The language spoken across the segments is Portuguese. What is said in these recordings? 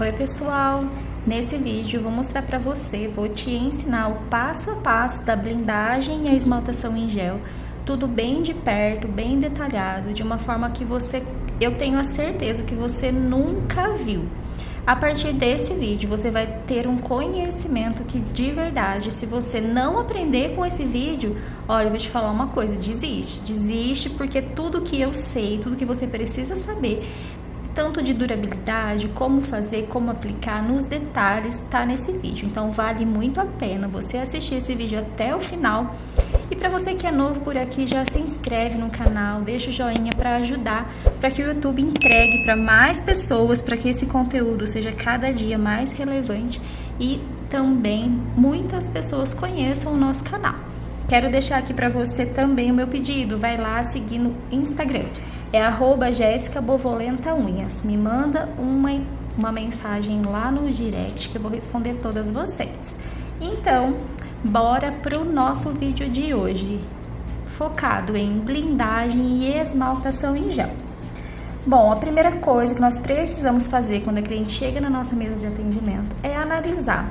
Oi pessoal, nesse vídeo eu vou mostrar pra você, vou te ensinar o passo a passo da blindagem e a esmaltação em gel, tudo bem de perto, bem detalhado, de uma forma que eu tenho a certeza que você nunca viu. A partir desse vídeo você vai ter um conhecimento que de verdade, se você não aprender com esse vídeo, olha, eu vou te falar uma coisa, desiste porque tudo que eu sei, tudo que você precisa saber, tanto de durabilidade, como fazer, como aplicar, nos detalhes, tá nesse vídeo. Então vale muito a pena você assistir esse vídeo até o final. E para você que é novo por aqui, já se inscreve no canal, deixa o joinha para ajudar, para que o YouTube entregue para mais pessoas, para que esse conteúdo seja cada dia mais relevante e também muitas pessoas conheçam o nosso canal. Quero deixar aqui para você também o meu pedido, vai lá seguir no Instagram. É @jessicabovolentaunhas. Me manda uma mensagem lá no direct que eu vou responder todas vocês. Então, bora pro nosso vídeo de hoje, focado em blindagem e esmaltação em gel. Bom, a primeira coisa que nós precisamos fazer quando a cliente chega na nossa mesa de atendimento é analisar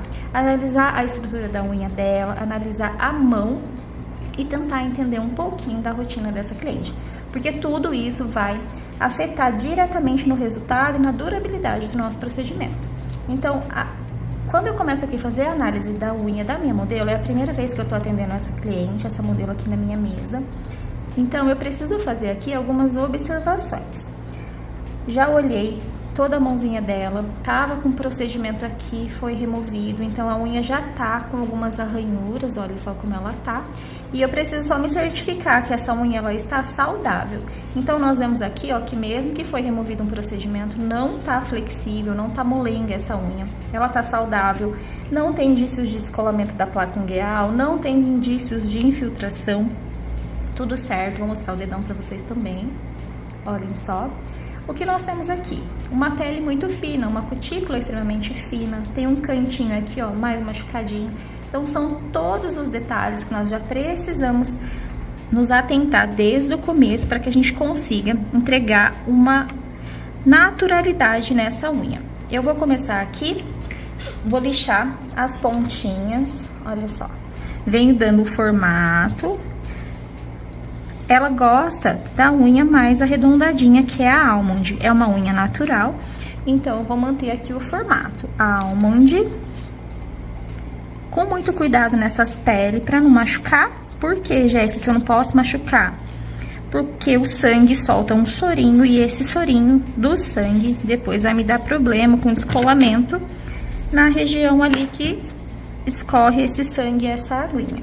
a estrutura da unha dela, analisar a mão e tentar entender um pouquinho da rotina dessa cliente, porque tudo isso vai afetar diretamente no resultado e na durabilidade do nosso procedimento. Então, quando eu começo aqui a fazer a análise da unha da minha modelo, é a primeira vez que eu tô atendendo essa cliente, essa modelo aqui na minha mesa, então eu preciso fazer aqui algumas observações. Já olhei toda a mãozinha dela, tava com procedimento aqui, foi removido, então a unha já tá com algumas arranhuras, olha só como ela tá, e eu preciso só me certificar que essa unha ela está saudável. Então nós vemos aqui, ó, que mesmo que foi removido um procedimento, não tá flexível, não tá molenga essa unha, ela tá saudável, não tem indícios de descolamento da placa ungueal, não tem indícios de infiltração, tudo certo. Vou mostrar o dedão pra vocês também, olhem só. O que nós temos aqui? Uma pele muito fina, uma cutícula extremamente fina, tem um cantinho aqui, ó, mais machucadinho. Então, são todos os detalhes que nós já precisamos nos atentar desde o começo para que a gente consiga entregar uma naturalidade nessa unha. Eu vou começar aqui, vou lixar as pontinhas, olha só. Venho dando o formato. Ela gosta da unha mais arredondadinha, que é a almond. É uma unha natural, então eu vou manter aqui o formato. A almond, com muito cuidado nessas peles para não machucar. Por que, Jéssica, que eu não posso machucar? Porque o sangue solta um sorinho e esse sorinho do sangue depois vai me dar problema com descolamento na região ali que escorre esse sangue e essa aguinha.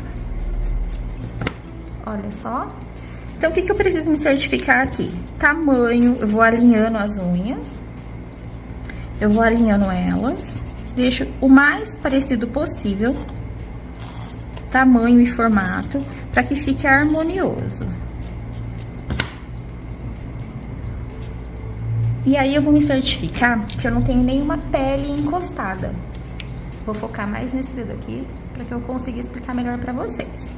Olha só. Então, o que eu preciso me certificar aqui? Tamanho, eu vou alinhando as unhas. Eu vou alinhando elas. Deixo o mais parecido possível. Tamanho e formato, para que fique harmonioso. E aí, eu vou me certificar que eu não tenho nenhuma pele encostada. Vou focar mais nesse dedo aqui, para que eu consiga explicar melhor para vocês.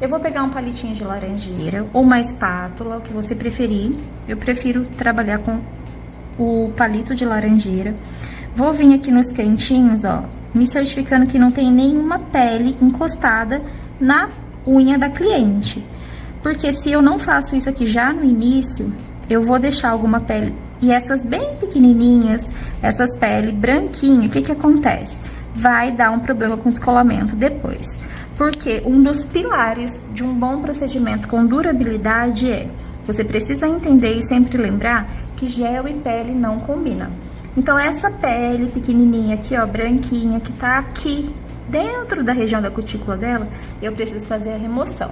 Eu vou pegar um palitinho de laranjeira ou uma espátula, o que você preferir. Eu prefiro trabalhar com o palito de laranjeira. Vou vir aqui nos cantinhos, ó, me certificando que não tem nenhuma pele encostada na unha da cliente. Porque se eu não faço isso aqui já no início, eu vou deixar alguma pele, e essas bem pequenininhas, essas peles branquinhas, o que que acontece? Vai dar um problema com descolamento depois. Porque um dos pilares de um bom procedimento com durabilidade é, você precisa entender e sempre lembrar que gel e pele não combinam. Então, essa pele pequenininha aqui, ó, branquinha, que tá aqui dentro da região da cutícula dela, eu preciso fazer a remoção.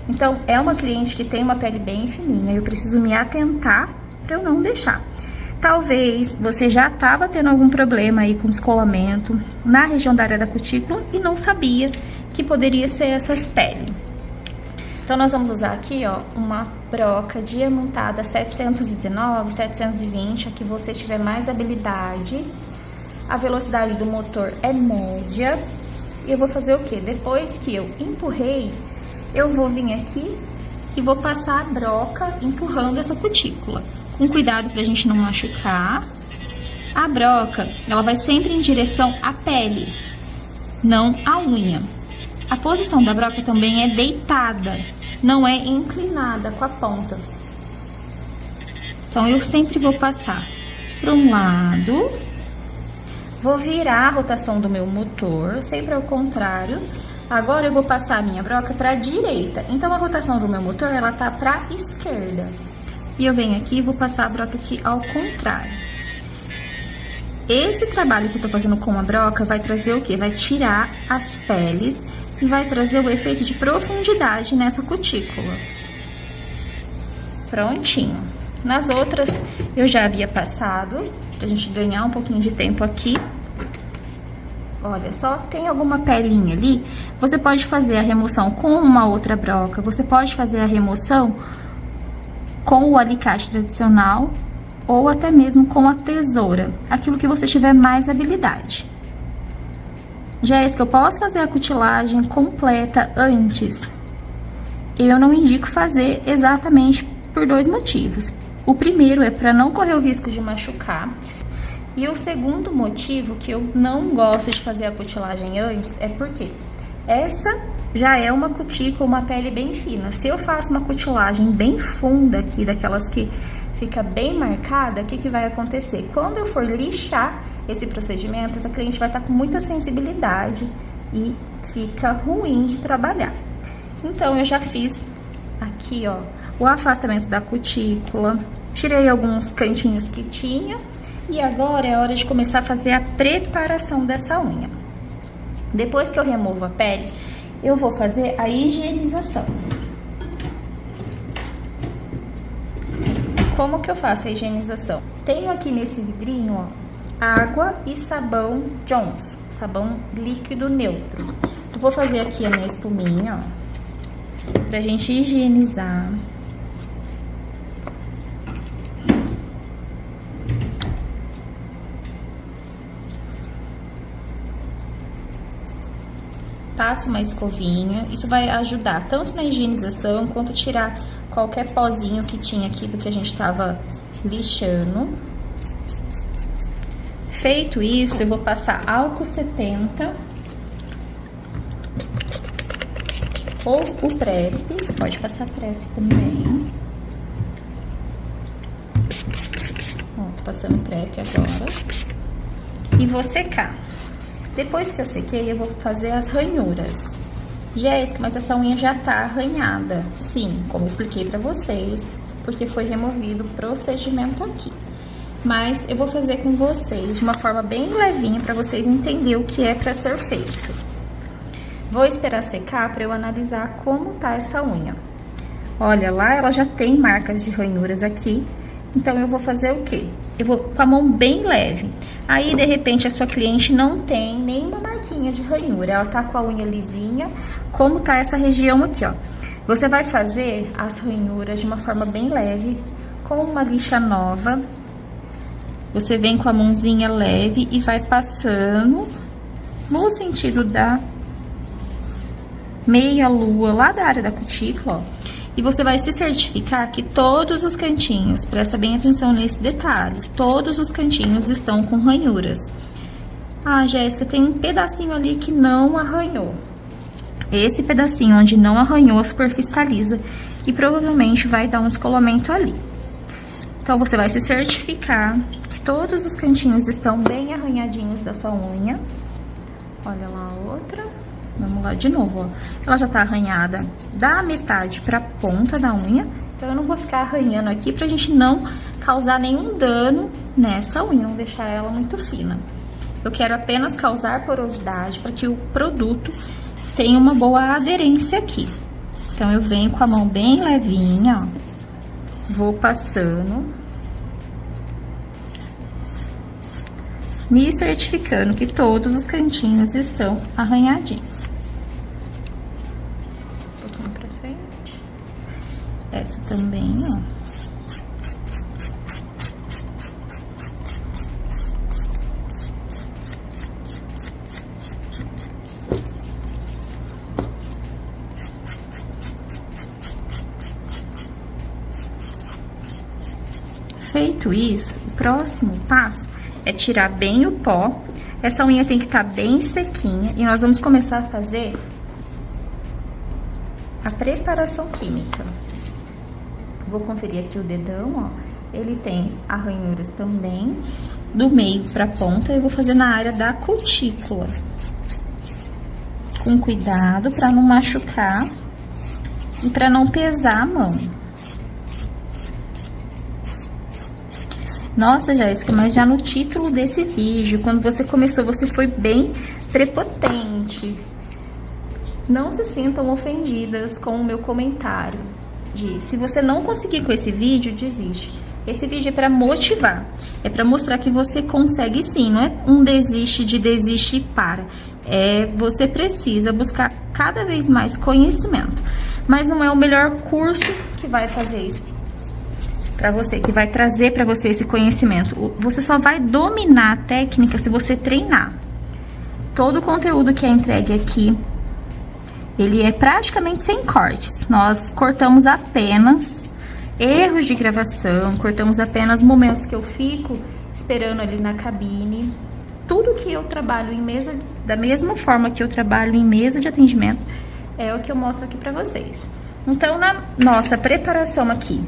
Então, é uma cliente que tem uma pele bem fininha, eu preciso me atentar para eu não deixar. Talvez você já estava tendo algum problema aí com descolamento na região da área da cutícula e não sabia que poderia ser essas peles. Então, nós vamos usar aqui, ó, uma broca diamantada 719, 720, a que você tiver mais habilidade. A velocidade do motor é média. E eu vou fazer o quê? Depois que eu empurrei, eu vou vir aqui e vou passar a broca empurrando essa cutícula. Com cuidado pra gente não machucar. A broca, ela vai sempre em direção à pele, não à unha. A posição da broca também é deitada, não é inclinada com a ponta. Então, eu sempre vou passar para um lado, vou virar a rotação do meu motor, sempre ao contrário. Agora, eu vou passar a minha broca para a direita. Então, a rotação do meu motor, ela tá para a esquerda. E eu venho aqui e vou passar a broca aqui ao contrário. Esse trabalho que eu tô fazendo com a broca vai trazer o quê? Vai tirar as peles e vai trazer o efeito de profundidade nessa cutícula. Prontinho. Nas outras, eu já havia passado, pra gente ganhar um pouquinho de tempo aqui. Olha só, tem alguma pelinha ali, você pode fazer a remoção com uma outra broca, você pode fazer a remoção com o alicate tradicional ou até mesmo com a tesoura, aquilo que você tiver mais habilidade. Jéssica, eu posso fazer a cutilagem completa antes? Eu não indico fazer exatamente por dois motivos. O primeiro é para não correr o risco de machucar. E o segundo motivo que eu não gosto de fazer a cutilagem antes é porque essa já é uma cutícula, uma pele bem fina. Se eu faço uma cutilagem bem funda aqui, daquelas que fica bem marcada, o que vai acontecer? Quando eu for lixar esse procedimento, essa cliente vai estar com muita sensibilidade e fica ruim de trabalhar. Então, eu já fiz aqui, ó, o afastamento da cutícula, tirei alguns cantinhos que tinha e agora é hora de começar a fazer a preparação dessa unha. Depois que eu removo a pele, eu vou fazer a higienização. Como que eu faço a higienização? Tenho aqui nesse vidrinho, ó, água e sabão Johnson, sabão líquido neutro. Eu vou fazer aqui a minha espuminha, ó, pra gente higienizar. Passo uma escovinha, isso vai ajudar tanto na higienização quanto tirar qualquer pozinho que tinha aqui do que a gente tava lixando. Feito isso, eu vou passar álcool 70 ou o PrEP, você pode passar PrEP também. Ó, tô passando PrEP agora. E vou secar. Depois que eu sequei, eu vou fazer as ranhuras. Jéssica, mas essa unha já tá arranhada. Sim, como eu expliquei pra vocês, porque foi removido o procedimento aqui. Mas eu vou fazer com vocês de uma forma bem levinha pra vocês entenderem o que é pra ser feito. Vou esperar secar pra eu analisar como tá essa unha. Olha, lá ela já tem marcas de ranhuras aqui. Então, eu vou fazer o quê? Eu vou com a mão bem leve. Aí, de repente, a sua cliente não tem nenhuma marquinha de ranhura. Ela tá com a unha lisinha, como tá essa região aqui, ó. Você vai fazer as ranhuras de uma forma bem leve, com uma lixa nova. Você vem com a mãozinha leve e vai passando no sentido da meia lua, lá da área da cutícula, ó. E você vai se certificar que todos os cantinhos, presta bem atenção nesse detalhe, todos os cantinhos estão com ranhuras. Ah, Jéssica, tem um pedacinho ali que não arranhou. Esse pedacinho onde não arranhou, a superfície lisa e provavelmente vai dar um descolamento ali. Então, você vai se certificar que todos os cantinhos estão bem arranhadinhos da sua unha. Olha lá a outra. Vamos lá de novo, ó. Ela já tá arranhada da metade pra ponta da unha. Então, eu não vou ficar arranhando aqui pra gente não causar nenhum dano nessa unha, não deixar ela muito fina. Eu quero apenas causar porosidade para que o produto tenha uma boa aderência aqui. Então, eu venho com a mão bem levinha, ó. Vou passando. Me certificando que todos os cantinhos estão arranhadinhos. Essa também, ó. Feito isso, o próximo passo é tirar bem o pó. Essa unha tem que estar bem sequinha e nós vamos começar a fazer a preparação química. Vou conferir aqui o dedão, ó. Ele tem arranhuras também, do meio pra ponta. Eu vou fazer na área da cutícula. Com cuidado pra não machucar e pra não pesar a mão. Nossa, Jéssica, mas já no título desse vídeo, quando você começou, você foi bem prepotente. Não se sintam ofendidas com o meu comentário. Se você não conseguir com esse vídeo, desiste. Esse vídeo é para motivar, é para mostrar que você consegue sim, não é um desiste e para. Você precisa buscar cada vez mais conhecimento, mas não é o melhor curso que vai fazer isso para você, que vai trazer para você esse conhecimento. Você só vai dominar a técnica se você treinar. Todo o conteúdo que é entregue aqui, ele é praticamente sem cortes. Nós cortamos apenas erros de gravação, cortamos apenas momentos que eu fico esperando ali na cabine. Tudo que eu trabalho em mesa, da mesma forma que eu trabalho em mesa de atendimento, é o que eu mostro aqui pra vocês. Então, na nossa preparação aqui,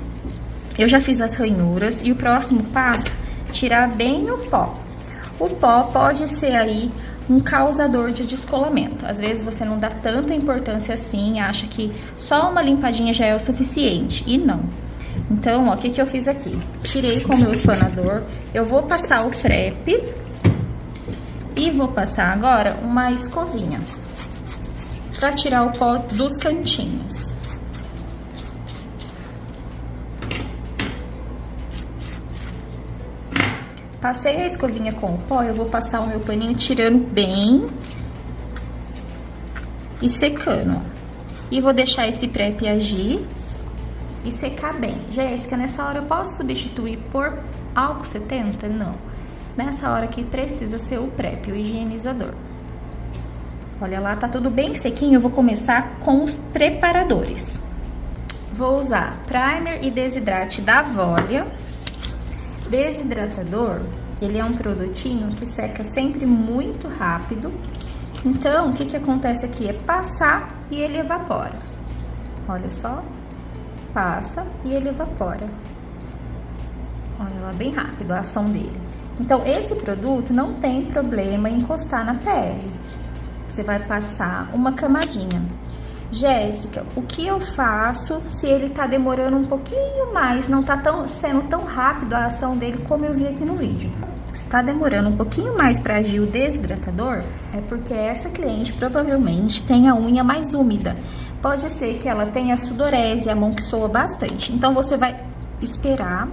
eu já fiz as ranhuras e o próximo passo, tirar bem o pó. O pó pode ser aí um causador de descolamento. Às vezes você não dá tanta importância assim, acha que só uma limpadinha já é o suficiente, e não. Então, ó, o que eu fiz aqui? Tirei com o meu espanador, eu vou passar o prep e vou passar agora uma escovinha para tirar o pó dos cantinhos. Passei a escovinha com o pó, eu vou passar o meu paninho tirando bem e secando, ó. E vou deixar esse prep agir e secar bem. Jéssica, nessa hora eu posso substituir por álcool 70? Não. Nessa hora aqui precisa ser o prep, o higienizador. Olha lá, tá tudo bem sequinho. Eu vou começar com os preparadores. Vou usar primer e desidrate da Volia. Desidratador, ele é um produtinho que seca sempre muito rápido. Então, o que acontece aqui é passar e ele evapora. Olha só, passa e ele evapora. Olha lá, bem rápido a ação dele. Então, esse produto não tem problema em encostar na pele. Você vai passar uma camadinha. Jéssica, o que eu faço se ele tá demorando um pouquinho mais, não tá sendo tão rápido a ação dele como eu vi aqui no vídeo? Se tá demorando um pouquinho mais para agir o desidratador, é porque essa cliente provavelmente tem a unha mais úmida. Pode ser que ela tenha sudorese, a mão que soa bastante. Então, você vai esperar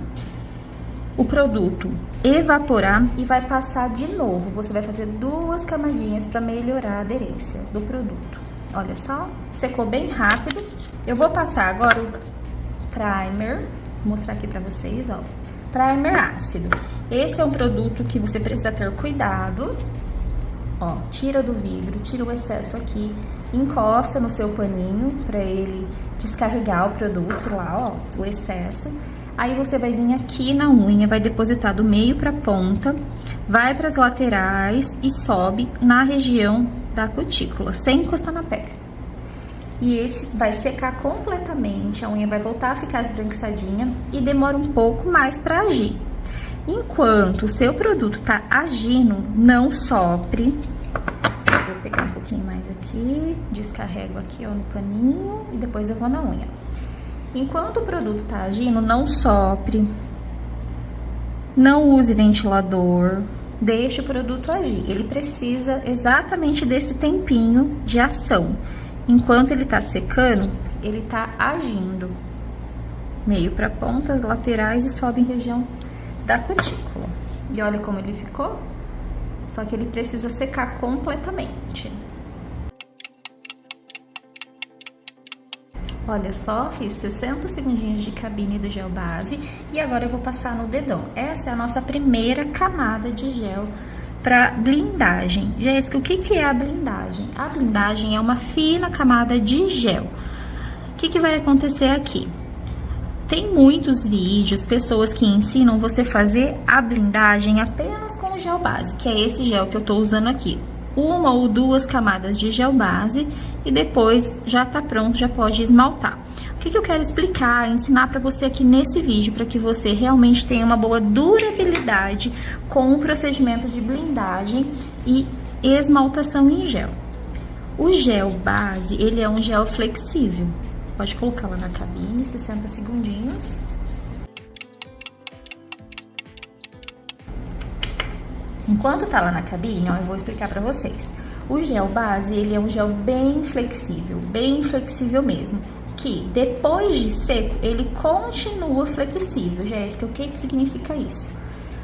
o produto evaporar e vai passar de novo. Você vai fazer 2 camadinhas para melhorar a aderência do produto. Olha só, secou bem rápido. Eu vou passar agora o primer, vou mostrar aqui pra vocês, ó. Primer ácido. Esse é um produto que você precisa ter cuidado. Ó, tira do vidro, tira o excesso aqui, encosta no seu paninho pra ele descarregar o produto lá, ó, o excesso. Aí você vai vir aqui na unha, vai depositar do meio pra ponta, vai pras laterais e sobe na região da cutícula, sem encostar na pele. E esse vai secar completamente, a unha vai voltar a ficar esbranquiçadinha e demora um pouco mais para agir. Enquanto o seu produto tá agindo, não sopre. Vou pegar um pouquinho mais aqui, descarrego aqui, ó, no paninho e depois eu vou na unha. Enquanto o produto tá agindo, não sopre, não use ventilador. Deixa o produto agir, ele precisa exatamente desse tempinho de ação. Enquanto ele tá secando, ele tá agindo. Meio para pontas, laterais e sobe em região da cutícula. E olha como ele ficou. Só que ele precisa secar completamente. Olha só, fiz 60 segundinhos de cabine do gel base e agora eu vou passar no dedão. Essa é a nossa primeira camada de gel para blindagem. Jéssica, o que é a blindagem? A blindagem é uma fina camada de gel. O que vai acontecer aqui? Tem muitos vídeos, pessoas que ensinam você fazer a blindagem apenas com o gel base, que é esse gel que eu tô usando aqui. Uma ou duas camadas de gel base e depois já tá pronto, já pode esmaltar. O que eu quero explicar, ensinar pra você aqui nesse vídeo, para que você realmente tenha uma boa durabilidade com o procedimento de blindagem e esmaltação em gel. O gel base, ele é um gel flexível. Pode colocar lá na cabine, 60 segundinhos. Enquanto tá lá na cabine, ó, eu vou explicar pra vocês. O gel base, ele é um gel bem flexível mesmo. Que depois de seco, ele continua flexível. Jéssica, o que significa isso?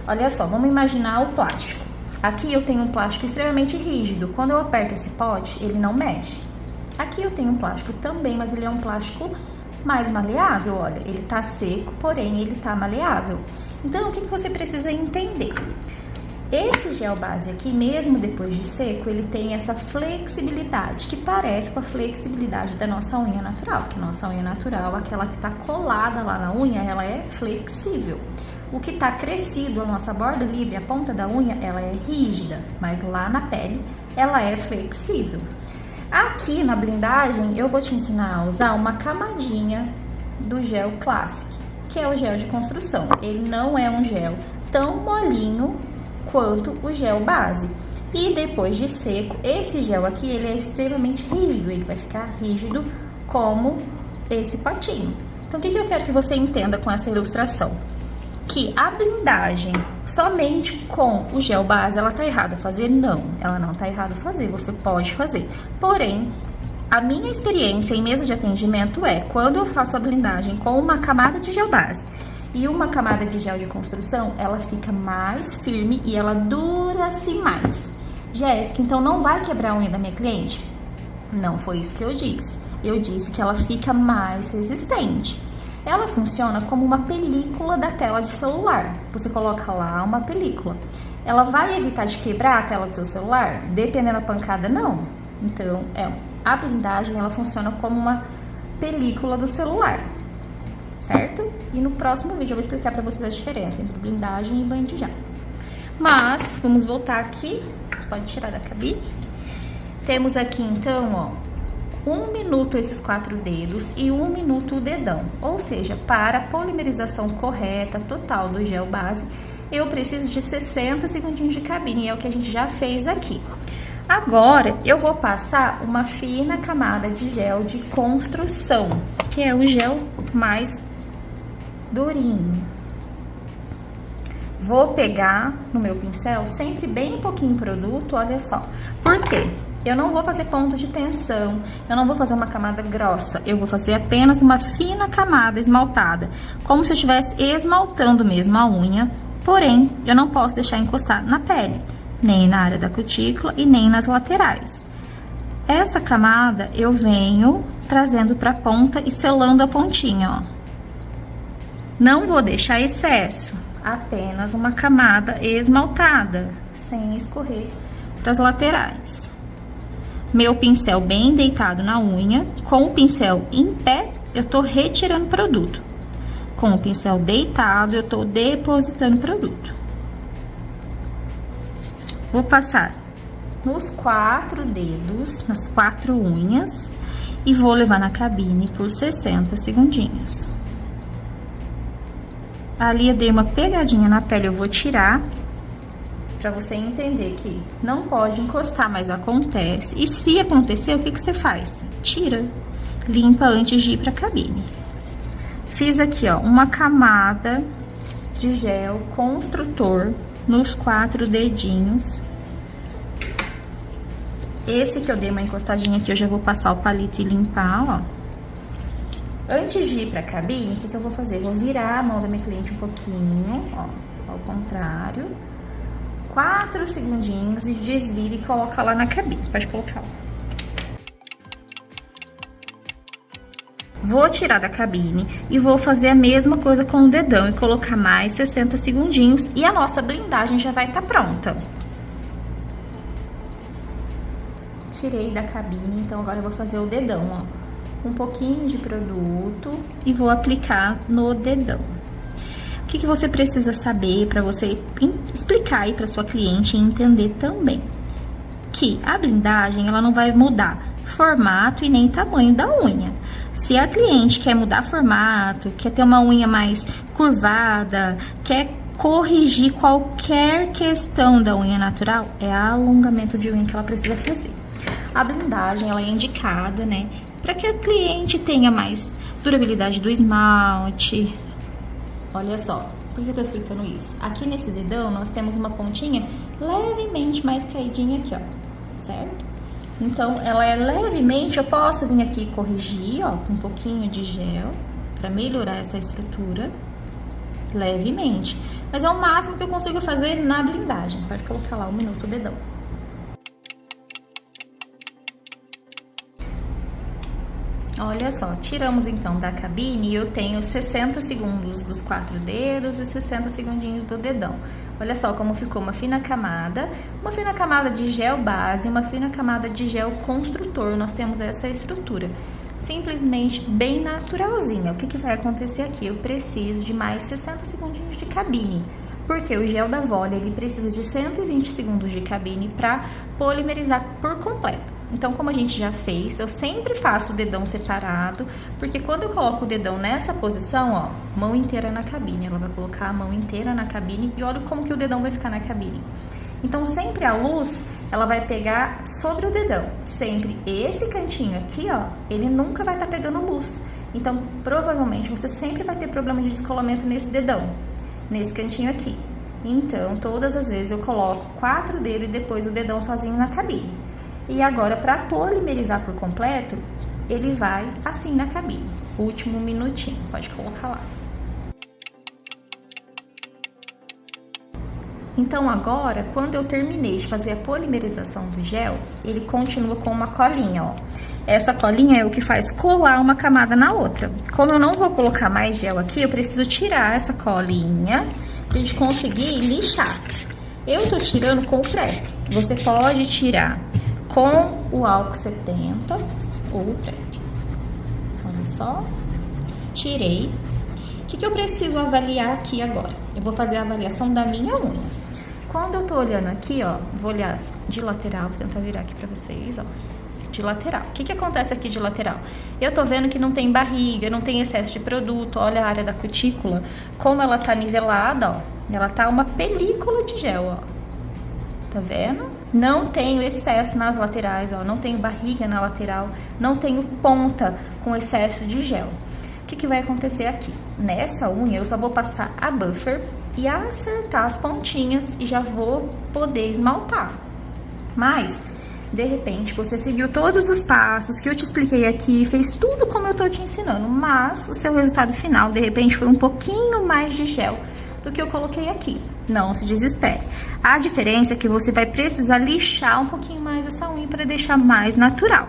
Olha só, vamos imaginar o plástico. Aqui eu tenho um plástico extremamente rígido. Quando eu aperto esse pote, ele não mexe. Aqui eu tenho um plástico também, mas ele é um plástico mais maleável, olha. Ele tá seco, porém ele tá maleável. Então, o que você precisa entender? Esse gel base aqui, mesmo depois de seco, ele tem essa flexibilidade, que parece com a flexibilidade da nossa unha natural. Que nossa unha natural, aquela que tá colada lá na unha, ela é flexível. O que tá crescido, a nossa borda livre, a ponta da unha, ela é rígida, mas lá na pele, ela é flexível. Aqui na blindagem, eu vou te ensinar a usar uma camadinha do gel Classic, que é o gel de construção. Ele não é um gel tão molinho quanto o gel base. E depois de seco, esse gel aqui, ele é extremamente rígido. Ele vai ficar rígido como esse potinho. Então, o que eu quero que você entenda com essa ilustração? Que a blindagem somente com o gel base, ela tá errada fazer? Não, ela não tá errada fazer, você pode fazer. Porém, a minha experiência em mesa de atendimento é, quando eu faço a blindagem com uma camada de gel base e uma camada de gel de construção, ela fica mais firme e ela dura-se mais. Jéssica, então não vai quebrar a unha da minha cliente? Não foi isso que eu disse. Eu disse que ela fica mais resistente. Ela funciona como uma película da tela de celular. Você coloca lá uma película. Ela vai evitar de quebrar a tela do seu celular? Dependendo da pancada, não. Então, a blindagem, ela funciona como uma película do celular, certo? E no próximo vídeo eu vou explicar pra vocês a diferença entre blindagem e banho de gel. Mas, vamos voltar aqui. Pode tirar da cabine. Temos aqui, então, ó, 1 minuto esses 4 dedos e 1 minuto o dedão. Ou seja, para a polimerização correta, total do gel base, eu preciso de 60 segundinhos de cabine, é o que a gente já fez aqui. Agora, eu vou passar uma fina camada de gel de construção, que é o gel mais durinho. Vou pegar no meu pincel sempre bem pouquinho produto, olha só. Por quê? Eu não vou fazer ponto de tensão, eu não vou fazer uma camada grossa, eu vou fazer apenas uma fina camada esmaltada, como se eu estivesse esmaltando mesmo a unha, porém, eu não posso deixar encostar na pele, nem na área da cutícula e nem nas laterais. Essa camada eu venho trazendo pra ponta e selando a pontinha, ó. Não vou deixar excesso, apenas uma camada esmaltada, sem escorrer pras laterais. Meu pincel bem deitado na unha, com o pincel em pé, eu tô retirando produto. Com o pincel deitado, eu tô depositando produto. Vou passar nos 4 dedos, nas 4 unhas, e vou levar na cabine por 60 segundinhos. Ali eu dei uma pegadinha na pele, eu vou tirar, pra você entender que não pode encostar, mas acontece. E se acontecer, o que você faz? Tira, limpa antes de ir pra cabine. Fiz aqui, ó, uma camada de gel construtor nos 4 dedinhos. Esse que eu dei uma encostadinha aqui, eu já vou passar o palito e limpar, ó. Antes de ir pra cabine, o que eu vou fazer? Vou virar a mão da minha cliente um pouquinho, ó, ao contrário. 4 segundinhos e desvira e coloca lá na cabine. Pode colocar, ó. Vou tirar da cabine e vou fazer a mesma coisa com o dedão e colocar mais 60 segundinhos e a nossa blindagem já vai estar pronta. Tirei da cabine, então agora eu vou fazer o dedão, ó. um pouquinho de produto e vou aplicar no dedão. O que você precisa saber para você explicar aí para sua cliente e entender também? Que a blindagem, ela não vai mudar formato e nem tamanho da unha. Se a cliente quer mudar formato, quer ter uma unha mais curvada, quer corrigir qualquer questão da unha natural, é alongamento de unha que ela precisa fazer. A blindagem, ela é indicada, né, para que a cliente tenha mais durabilidade do esmalte. Olha só, por que eu tô explicando isso? Aqui nesse dedão, nós temos uma pontinha levemente mais caidinha aqui, ó, certo? Então, ela é levemente, eu posso vir aqui e corrigir, ó, com um pouquinho de gel, pra melhorar essa estrutura, levemente. Mas é o máximo que eu consigo fazer na blindagem. Pode colocar lá 1 minuto o dedão. Olha só, tiramos então da cabine e eu tenho 60 segundos dos 4 dedos e 60 segundinhos do dedão. Olha só como ficou uma fina camada de gel base, uma fina camada de gel construtor. Nós temos essa estrutura, simplesmente bem naturalzinha. O que vai acontecer aqui? Eu preciso de mais 60 segundinhos de cabine, porque o gel da Volle, ele precisa de 120 segundos de cabine para polimerizar por completo. Então, como a gente já fez, eu sempre faço o dedão separado, porque quando eu coloco o dedão nessa posição, ó, mão inteira na cabine, ela vai colocar a mão inteira na cabine e olha como que o dedão vai ficar na cabine. Então, sempre a luz, ela vai pegar sobre o dedão. Sempre esse cantinho aqui, ó, ele nunca vai estar pegando luz. Então, provavelmente, você sempre vai ter problema de descolamento nesse dedão, nesse cantinho aqui. Então, todas as vezes eu coloco 4 dedos e depois o dedão sozinho na cabine. E agora, para polimerizar por completo, ele vai assim na cabine. Último minutinho, pode colocar lá. Então, agora, quando eu terminei de fazer a polimerização do gel, ele continua com uma colinha, ó. Essa colinha é o que faz colar uma camada na outra. Como eu não vou colocar mais gel aqui, eu preciso tirar essa colinha pra gente conseguir lixar. Eu tô tirando com o PrEP. Você pode tirar com o álcool 70 ou o PrEP. Olha só. Tirei. O que eu preciso avaliar aqui agora? Eu vou fazer a avaliação da minha unha. Quando eu tô olhando aqui, ó, vou olhar de lateral, vou tentar virar aqui pra vocês, ó. De lateral. O que acontece aqui de lateral? Eu tô vendo que não tem barriga, não tem excesso de produto. Olha a área da cutícula, como ela tá nivelada, ó. Ela tá uma película de gel, ó. Tá vendo? Não tenho excesso nas laterais, ó. Não tenho barriga na lateral, não tenho ponta com excesso de gel. O que vai acontecer aqui? Nessa unha, eu só vou passar a buffer e acertar as pontinhas e já vou poder esmaltar. Mas, de repente, você seguiu todos os passos que eu te expliquei aqui, fez tudo como eu tô te ensinando, mas o seu resultado final, de repente, foi um pouquinho mais de gel do que eu coloquei aqui. Não se desespere. A diferença é que você vai precisar lixar um pouquinho mais essa unha para deixar mais natural.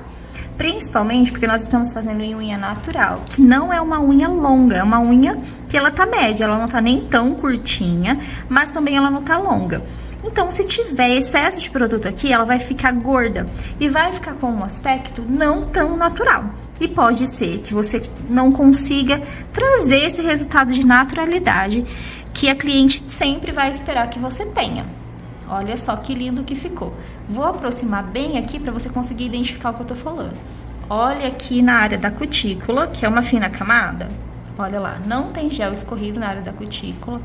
Principalmente porque nós estamos fazendo em unha natural, que não é uma unha longa, é uma unha que ela tá média, ela não tá nem tão curtinha, mas também ela não tá longa. Então, se tiver excesso de produto aqui, ela vai ficar gorda e vai ficar com um aspecto não tão natural. E pode ser que você não consiga trazer esse resultado de naturalidade que a cliente sempre vai esperar que você tenha. Olha só que lindo que ficou. Vou aproximar bem aqui para você conseguir identificar o que eu tô falando. Olha aqui na área da cutícula, que é uma fina camada. Olha lá, não tem gel escorrido na área da cutícula.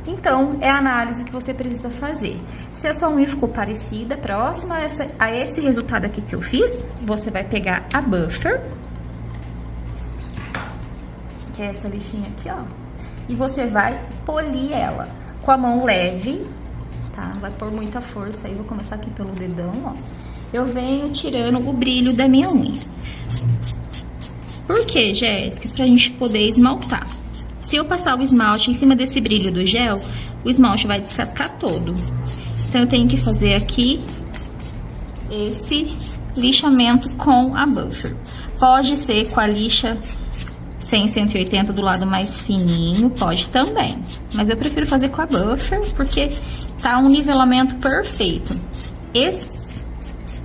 Então, é a análise que você precisa fazer. Se a sua unha ficou parecida, próxima a esse resultado aqui que eu fiz, você vai pegar a buffer, que é essa lixinha aqui, ó, e você vai polir ela com a mão leve, tá? Não vai pôr muita força aí, vou começar aqui pelo dedão, ó. Eu venho tirando o brilho da minha unha. Por quê, Jéssica? Pra gente poder esmaltar. Se eu passar o esmalte em cima desse brilho do gel, o esmalte vai descascar todo. Então, eu tenho que fazer aqui esse lixamento com a buffer. Pode ser com a lixa 180 do lado mais fininho, pode também. Mas eu prefiro fazer com a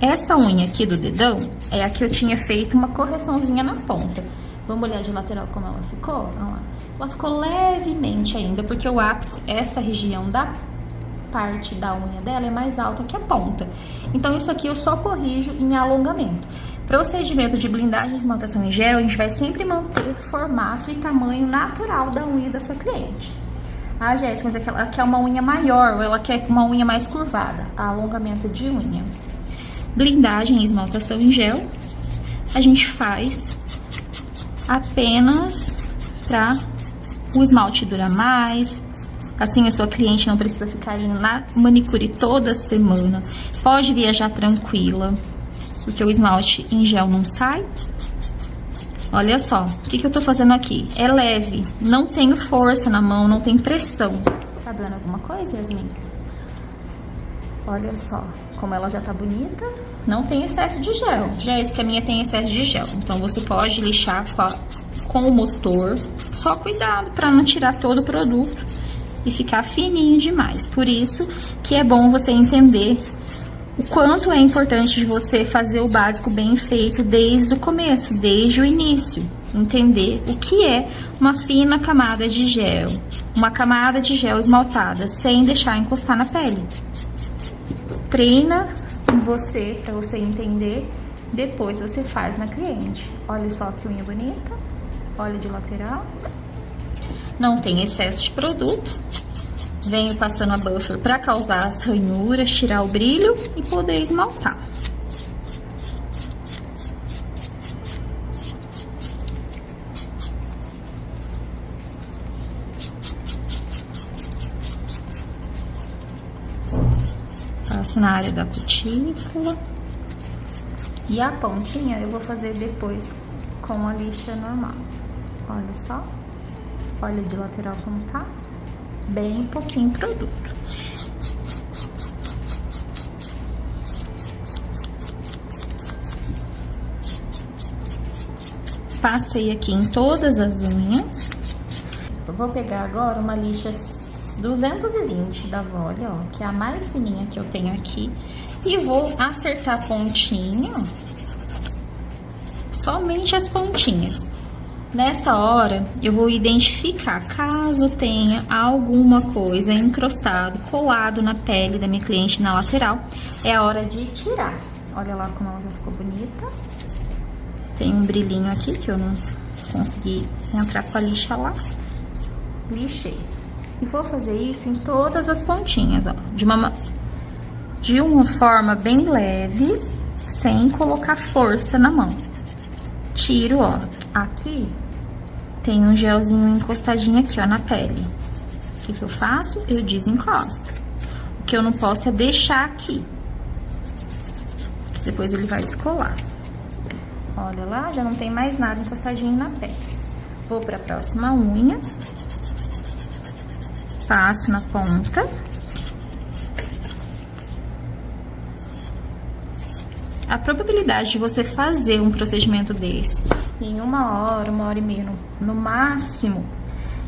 Essa unha aqui do dedão é a que eu tinha feito uma correçãozinha na ponta. Vamos olhar de lateral como ela ficou? Olha lá. Ela ficou levemente ainda, porque o ápice, essa região da parte da unha dela é mais alta que a ponta. Então, isso aqui eu só corrijo em alongamento. Procedimento de blindagem e esmaltação em gel, a gente vai sempre manter formato e tamanho natural da unha da sua cliente. A Jéssica diz que ela quer uma unha maior ou ela quer uma unha mais curvada. Alongamento de unha. Blindagem e esmaltação em gel, a gente faz apenas para o esmalte durar mais. Assim, a sua cliente não precisa ficar indo na manicure toda semana. Pode viajar tranquila, porque o esmalte em gel não sai. Olha só, o que eu tô fazendo aqui? É leve, não tenho força na mão, não tem pressão. Tá doendo alguma coisa, Yasmin? Olha só, como ela já tá bonita, não tem excesso de gel. Jéssica, a minha tem excesso de gel. Então, você pode lixar com o motor. Só cuidado para não tirar todo o produto e ficar fininho demais. Por isso que é bom você entender o quanto é importante de você fazer o básico bem feito desde o começo, desde o início. Entender o que é uma fina camada de gel, uma camada de gel esmaltada, sem deixar encostar na pele. Treina em você, para você entender, depois você faz na cliente. Olha só que unha bonita, olha de lateral. Não tem excesso de produto. Venho passando a buffer para causar as ranhuras, tirar o brilho e poder esmaltar. Passo na área da cutícula. E a pontinha eu vou fazer depois com a lixa normal. Olha só. Olha de lateral como tá. Bem pouquinho produto. Passei aqui em todas as unhas. Eu vou pegar agora uma lixa 220 da Volle, ó, que é a mais fininha que eu tenho aqui. E vou acertar a pontinha, ó. Somente as pontinhas. Nessa hora, eu vou identificar, caso tenha alguma coisa encrostado, colado na pele da minha cliente na lateral, é a hora de tirar. Olha lá como ela já ficou bonita. Tem um brilhinho aqui que eu não consegui entrar com a lixa lá. Lixei. E vou fazer isso em todas as pontinhas, ó. De uma forma bem leve, sem colocar força na mão. Tiro, ó, aqui tem um gelzinho encostadinho aqui, ó, na pele. O que eu faço? Eu desencosto. O que eu não posso é deixar aqui, que depois ele vai descolar. Olha lá, já não tem mais nada encostadinho na pele. Vou pra próxima unha. Passo na ponta. A probabilidade de você fazer um procedimento desse em 1 hora, 1 hora e meia no máximo,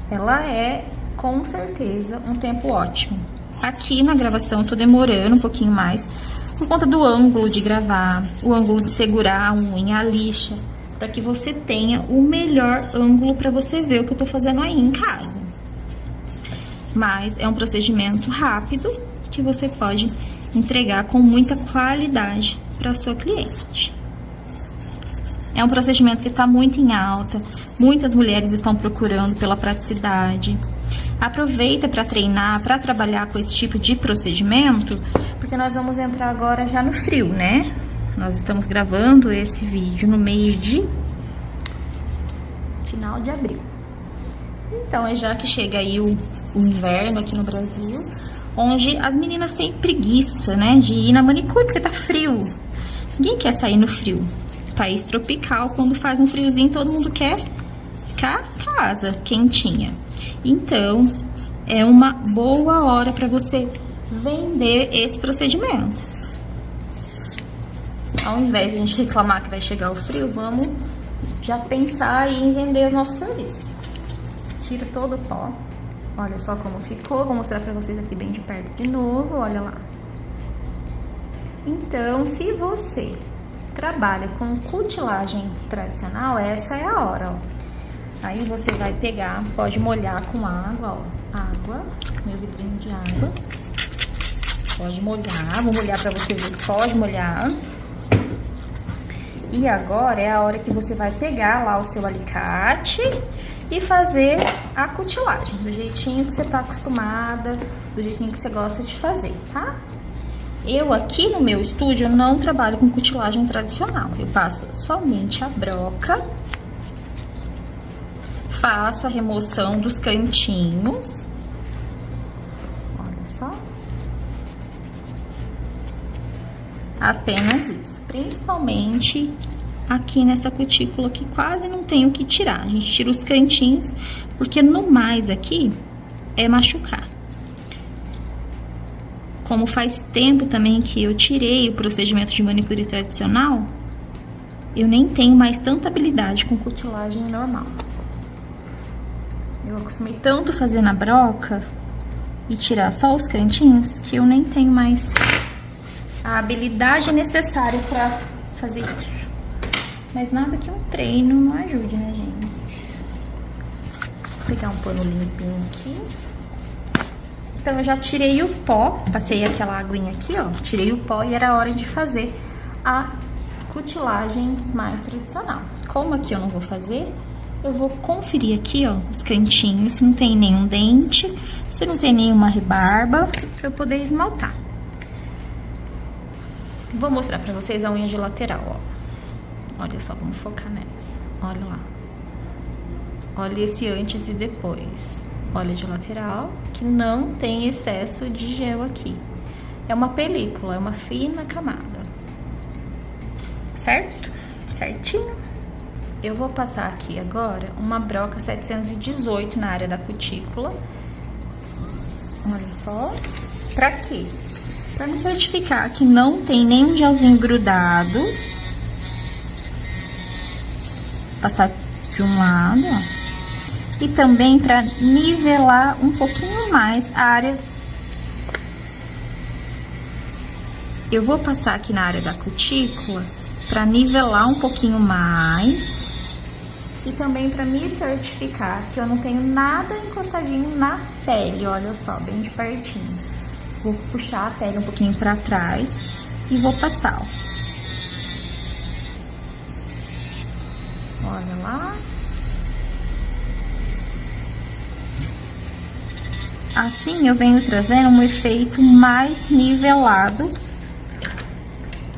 ela é com certeza um tempo ótimo. Aqui na gravação eu tô demorando um pouquinho mais por conta do ângulo de gravar, o ângulo de segurar a unha, a lixa, para que você tenha o melhor ângulo para você ver o que eu tô fazendo aí em casa. Mas é um procedimento rápido que você pode entregar com muita qualidade para sua cliente. É um procedimento que está muito em alta, muitas mulheres estão procurando pela praticidade. Aproveita para treinar, para trabalhar com esse tipo de procedimento, porque nós vamos entrar agora já no frio, né? Nós estamos gravando esse vídeo no mês de final de abril. Então, é já que chega aí o inverno aqui no Brasil, onde as meninas têm preguiça, né, de ir na manicure porque tá frio. Ninguém quer sair no frio. País tropical, quando faz um friozinho, todo mundo quer ficar em casa, quentinha. Então, é uma boa hora para você vender esse procedimento. Ao invés de a gente reclamar que vai chegar o frio, vamos já pensar aí em vender o nosso serviço. Tiro todo o pó. Olha só como ficou. Vou mostrar pra vocês aqui bem de perto de novo. Olha lá. Então, se você trabalha com cutilagem tradicional, essa é a hora, ó. Aí você vai pegar, pode molhar com água, ó. Água, meu vidrinho de água. Pode molhar, vou molhar pra você ver. Pode molhar. E agora é a hora que você vai pegar lá o seu alicate e fazer a cutilagem, do jeitinho que você tá acostumada, do jeitinho que você gosta de fazer, tá? Eu aqui no meu estúdio não trabalho com cutilagem tradicional. Eu passo somente a broca, faço a remoção dos cantinhos. Olha só. Apenas isso. Principalmente aqui nessa cutícula que quase não tem o que tirar. A gente tira os cantinhos, porque no mais aqui é machucar. Como faz tempo também que eu tirei o procedimento de manicure tradicional, eu nem tenho mais tanta habilidade com cutilagem normal. Eu acostumei tanto fazer na broca e tirar só os cantinhos que eu nem tenho mais a habilidade necessária pra fazer isso. Mas nada que um treino não ajude, né, gente? Vou pegar um pano limpinho aqui. Então, eu já tirei o pó, passei aquela aguinha aqui, ó. Tirei o pó e era a hora de fazer a cutilagem mais tradicional. Como aqui eu não vou fazer, eu vou conferir aqui, ó, os cantinhos, se não tem nenhum dente, se não tem nenhuma rebarba, pra eu poder esmaltar. Vou mostrar pra vocês a unha de lateral, ó. Olha só, vamos focar nessa. Olha lá. Olha esse antes e depois. Olha de lateral, que não tem excesso de gel aqui. É uma película, é uma fina camada. Certo? Certinho? Eu vou passar aqui agora uma broca 718 na área da cutícula. Olha só. Pra quê? Pra me certificar que não tem nenhum gelzinho grudado. Passar de um lado, ó. E também para nivelar um pouquinho mais a área. Eu vou passar aqui na área da cutícula para nivelar um pouquinho mais. E também para me certificar que eu não tenho nada encostadinho na pele, olha só, bem de pertinho. Vou puxar a pele um pouquinho para trás e vou passar, ó. Olha lá. Assim, eu venho trazendo um efeito mais nivelado.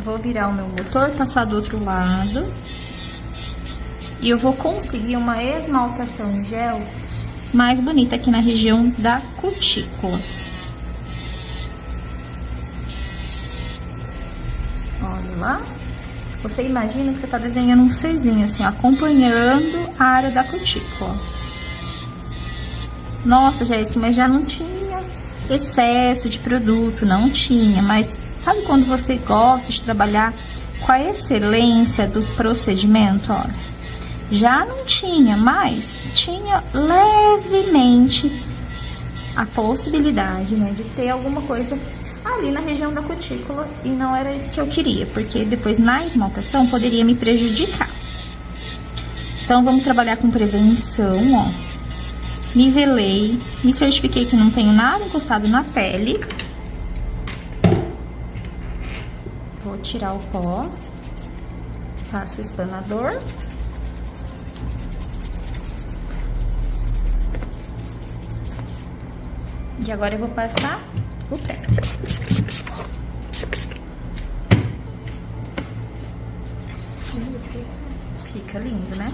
Vou virar o meu motor, passar do outro lado. E eu vou conseguir uma esmaltação em gel mais bonita aqui na região da cutícula. Olha lá. Você imagina que você tá desenhando um Czinho, assim, acompanhando a área da cutícula. Nossa, Jéssica, mas já não tinha excesso de produto, não tinha. Mas sabe quando você gosta de trabalhar com a excelência do procedimento? Olha, já não tinha, mas tinha levemente a possibilidade, né, de ter alguma coisa ali na região da cutícula. E não era isso que eu queria, porque depois na esmaltação poderia me prejudicar. Então, vamos trabalhar com prevenção, ó. Nivelei, me certifiquei que não tenho nada encostado na pele. Vou tirar o pó. Passo o espanador. E agora eu vou passar o pé. Fica lindo, né?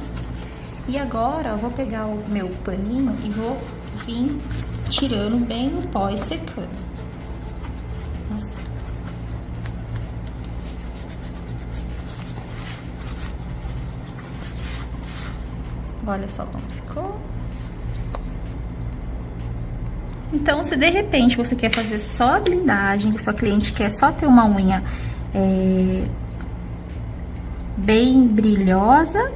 E agora, eu vou pegar o meu paninho e vou vir tirando bem o pó e secando. Nossa. Olha só como ficou. Então, se de repente você quer fazer só a blindagem, sua cliente quer só ter uma unha bem brilhosa,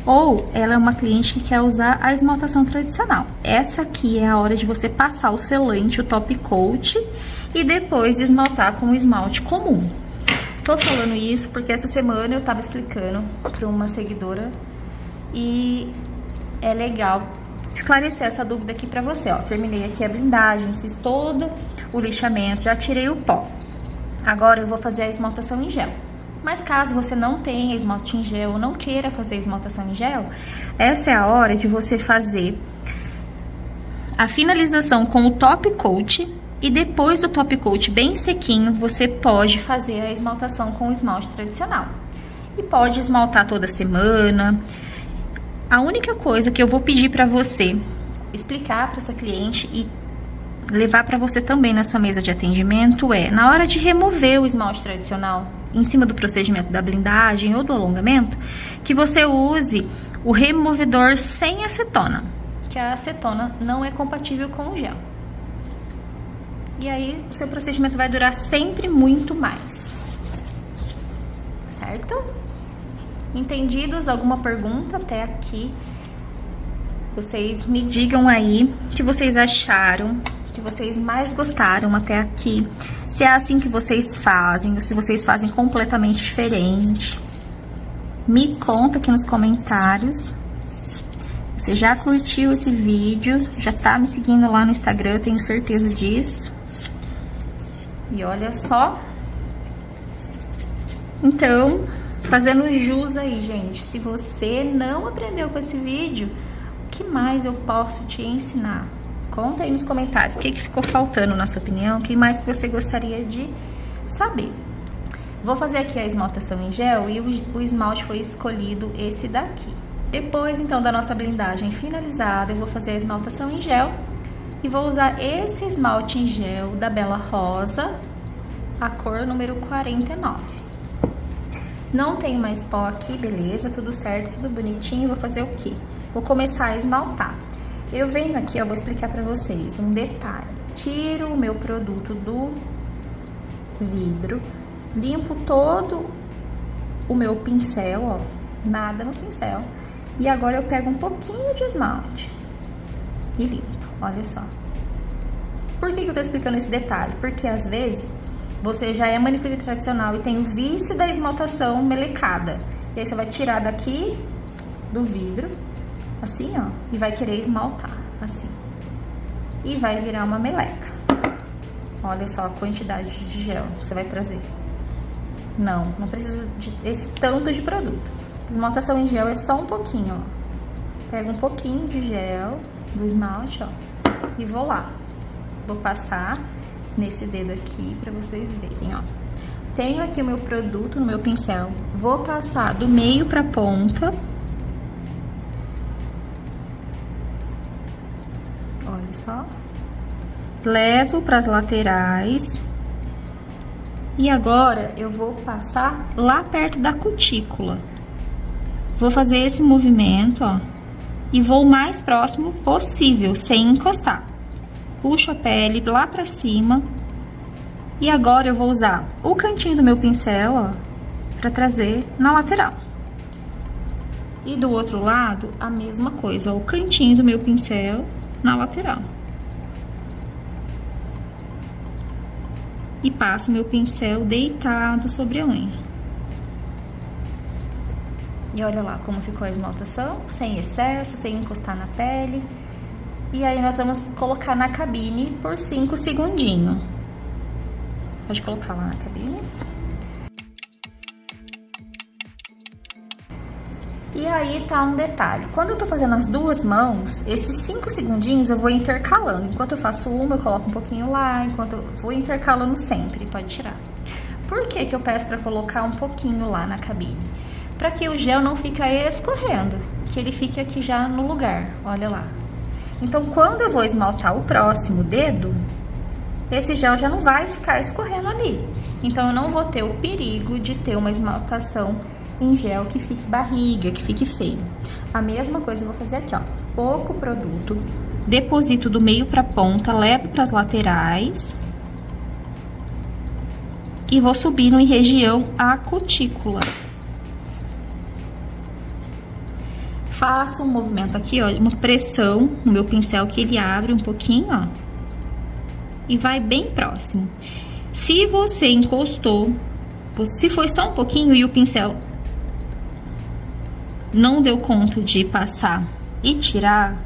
ou ela é uma cliente que quer usar a esmaltação tradicional. Essa aqui é a hora de você passar o selante, o top coat, e depois esmaltar com o esmalte comum. Tô falando isso porque essa semana eu tava explicando para uma seguidora e é legal esclarecer essa dúvida aqui pra você, ó. Terminei aqui a blindagem, fiz todo o lixamento, já tirei o pó. Agora eu vou fazer a esmaltação em gel. Mas caso você não tenha esmalte em gel ou não queira fazer esmaltação em gel, essa é a hora de você fazer a finalização com o top coat. E depois do top coat bem sequinho, você pode fazer a esmaltação com o esmalte tradicional. E pode esmaltar toda semana. A única coisa que eu vou pedir pra você explicar pra essa cliente e levar pra você também na sua mesa de atendimento é, na hora de remover o esmalte tradicional, em cima do procedimento da blindagem ou do alongamento, que você use o removedor sem acetona, que a acetona não é compatível com o gel. E aí, o seu procedimento vai durar sempre muito mais. Certo? Entendidos? Alguma pergunta até aqui? Vocês me digam aí o que vocês acharam, o que vocês mais gostaram até aqui. Se é assim que vocês fazem, ou se vocês fazem completamente diferente. Me conta aqui nos comentários. Você já curtiu esse vídeo? Já tá me seguindo lá no Instagram, tenho certeza disso. E olha só. Então, fazendo jus aí, gente. Se você não aprendeu com esse vídeo, o que mais eu posso te ensinar? Conta aí nos comentários o que ficou faltando na sua opinião, o que mais que você gostaria de saber. Vou fazer aqui a esmaltação em gel e o esmalte foi escolhido esse daqui. Depois, então, da nossa blindagem finalizada, eu vou fazer a esmaltação em gel. E vou usar esse esmalte em gel da Bela Rosa, a cor número 49. Não tenho mais pó aqui, beleza, tudo certo, tudo bonitinho. Vou fazer o quê? Vou começar a esmaltar. Eu venho aqui, ó, vou explicar pra vocês um detalhe. Tiro o meu produto do vidro, limpo todo o meu pincel, ó, nada no pincel. E agora eu pego um pouquinho de esmalte e limpo. Olha só. Por que eu tô explicando esse detalhe? Porque às vezes você já é manicure tradicional e tem o vício da esmaltação melecada. E aí você vai tirar daqui do vidro, assim, ó, e vai querer esmaltar, assim. E vai virar uma meleca. Olha só a quantidade de gel que você vai trazer. Não precisa desse tanto de produto. Esmaltação em gel é só um pouquinho, ó. Pega um pouquinho de gel do esmalte, ó, e vou lá. Vou passar nesse dedo aqui pra vocês verem, ó. Tenho aqui o meu produto no meu pincel. Vou passar do meio pra ponta. Olha só. Levo pras laterais. E agora eu vou passar lá perto da cutícula. Vou fazer esse movimento, ó. E vou o mais próximo possível, sem encostar. Puxo a pele lá pra cima. E agora eu vou usar o cantinho do meu pincel, ó, pra trazer na lateral. E do outro lado, a mesma coisa, ó, o cantinho do meu pincel na lateral. E passo meu pincel deitado sobre a unha. E olha lá como ficou a esmaltação, sem excesso, sem encostar na pele. E aí nós vamos colocar na cabine por 5 segundinhos. Pode colocar lá na cabine. E aí tá um detalhe. Quando eu tô fazendo as duas mãos, esses 5 segundinhos eu vou intercalando. Enquanto eu faço uma, eu coloco um pouquinho lá. Enquanto eu vou intercalando sempre, pode tirar. Por que que eu peço pra colocar um pouquinho lá na cabine? Pra que o gel não fique escorrendo, que ele fique aqui já no lugar, olha lá. Então, quando eu vou esmaltar o próximo dedo, esse gel já não vai ficar escorrendo ali. Então, eu não vou ter o perigo de ter uma esmaltação em gel que fique barriga, que fique feio. A mesma coisa eu vou fazer aqui, ó. Pouco produto, deposito do meio pra ponta, levo pras laterais. E vou subindo em região à cutícula. Faço um movimento aqui, ó, uma pressão no meu pincel que ele abre um pouquinho, ó. e vai bem próximo. Se você encostou, se foi só um pouquinho e o pincel não deu conta de passar e tirar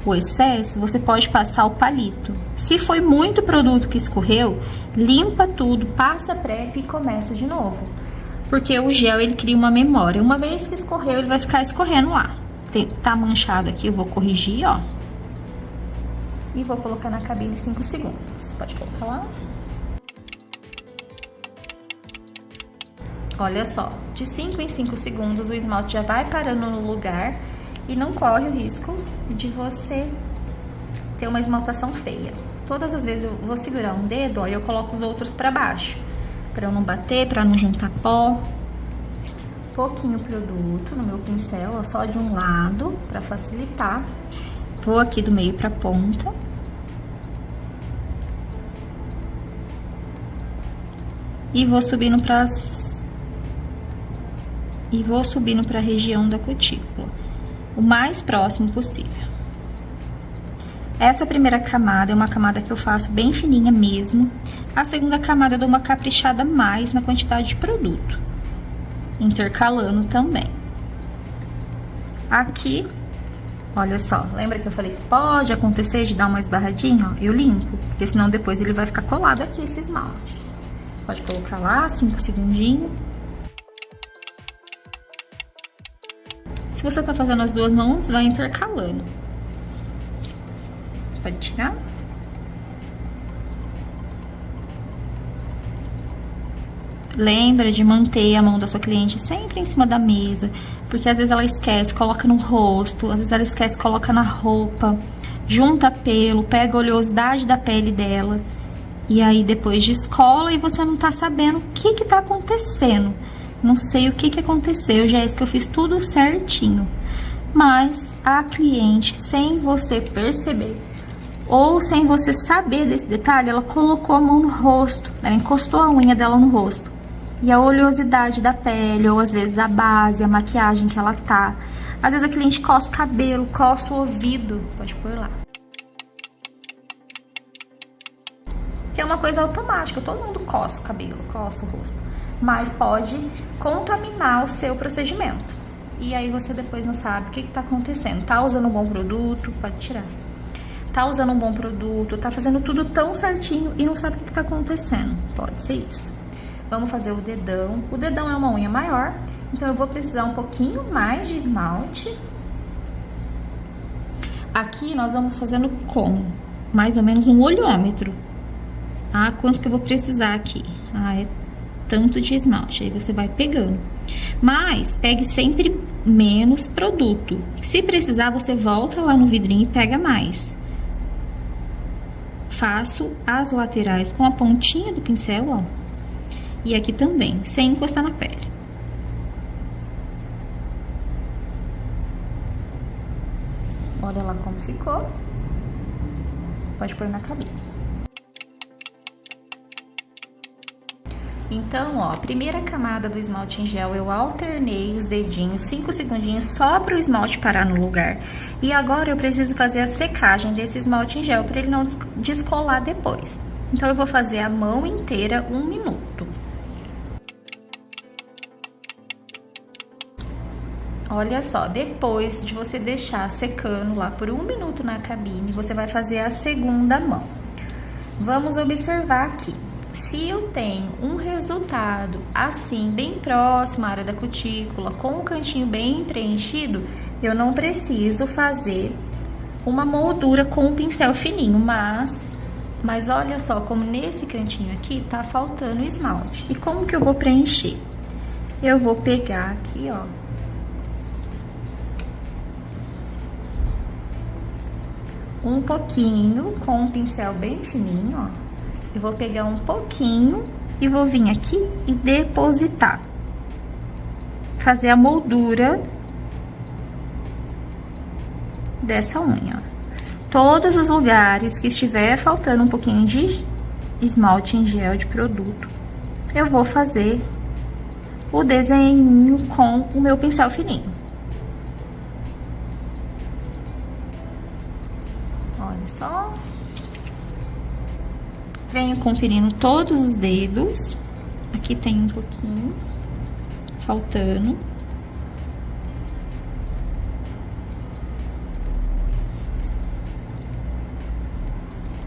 o excesso, você pode passar o palito. Se foi muito produto que escorreu, limpa tudo, passa prep e começa de novo. Porque o gel, ele cria uma memória. Uma vez que escorreu, ele vai ficar escorrendo lá. Tá manchado aqui, eu vou corrigir, ó. E vou colocar na cabine 5 segundos. Pode colocar lá. Olha só, de 5 em 5 segundos o esmalte já vai parando no lugar e não corre o risco de você ter uma esmaltação feia. Todas as vezes eu vou segurar um dedo, ó, e eu coloco os outros pra baixo, pra eu não bater, pra não juntar pó. Pouquinho produto no meu pincel, ó, só de um lado, pra facilitar. Vou aqui do meio pra ponta. E vou subindo pra região da cutícula, o mais próximo possível. Essa primeira camada é uma camada que eu faço bem fininha mesmo. A segunda camada eu dou uma caprichada mais na quantidade de produto, intercalando também. Aqui, olha só, lembra que eu falei que pode acontecer de dar uma esbarradinha? Ó, eu limpo, porque senão depois ele vai ficar colado aqui, esse esmalte. Pode colocar lá, 5 segundinhos. Se você tá fazendo as duas mãos, vai intercalando. Pode tirar. Lembra de manter a mão da sua cliente sempre em cima da mesa, porque às vezes ela esquece, coloca no rosto, às vezes ela esquece, coloca na roupa, junta pelo, pega a oleosidade da pele dela, e aí depois descola e você não tá sabendo o que que tá acontecendo. Não sei o que que aconteceu, Jéssica, eu fiz tudo certinho. Mas a cliente, sem você perceber, ou sem você saber desse detalhe, ela colocou a mão no rosto, ela encostou a unha dela no rosto. E a oleosidade da pele, ou às vezes a base, a maquiagem que ela tá. Às vezes a cliente coça o cabelo, coça o ouvido, pode pôr lá. Que é uma coisa automática, todo mundo coça o cabelo, coça o rosto. Mas pode contaminar o seu procedimento. E aí você depois não sabe o que tá acontecendo. Tá usando um bom produto, pode tirar. Tá usando um bom produto, tá fazendo tudo tão certinho e não sabe o que tá acontecendo. Pode ser isso. Vamos fazer o dedão. O dedão é uma unha maior, então eu vou precisar um pouquinho mais de esmalte. Aqui nós vamos fazendo com mais ou menos um olhômetro. Ah, quanto que eu vou precisar aqui? Ah, é tanto de esmalte, aí você vai pegando. Mas pegue sempre menos produto. Se precisar, você volta lá no vidrinho e pega mais. Faço as laterais com a pontinha do pincel, ó. E aqui também, sem encostar na pele. Olha lá como ficou. Pode pôr na cabine. Então, ó, primeira camada do esmalte em gel, eu alternei os dedinhos, 5 segundinhos só para o esmalte parar no lugar. E agora eu preciso fazer a secagem desse esmalte em gel para ele não descolar depois. Então, eu vou fazer a mão inteira 1 minuto. Olha só, depois de você deixar secando lá por 1 minuto na cabine, você vai fazer a segunda mão. Vamos observar aqui. Se eu tenho um resultado assim, bem próximo à área da cutícula, com o cantinho bem preenchido, eu não preciso fazer uma moldura com um pincel fininho, mas olha só como nesse cantinho aqui tá faltando esmalte. E como que eu vou preencher? Eu vou pegar aqui, ó, um pouquinho com um pincel bem fininho, ó. Eu vou pegar um pouquinho e vou vir aqui e depositar. Fazer a moldura dessa unha, ó. Todos os lugares que estiver faltando um pouquinho de esmalte em gel de produto, eu vou fazer o desenho com o meu pincel fininho. Olha só. Venho conferindo todos os dedos. Aqui tem um pouquinho faltando.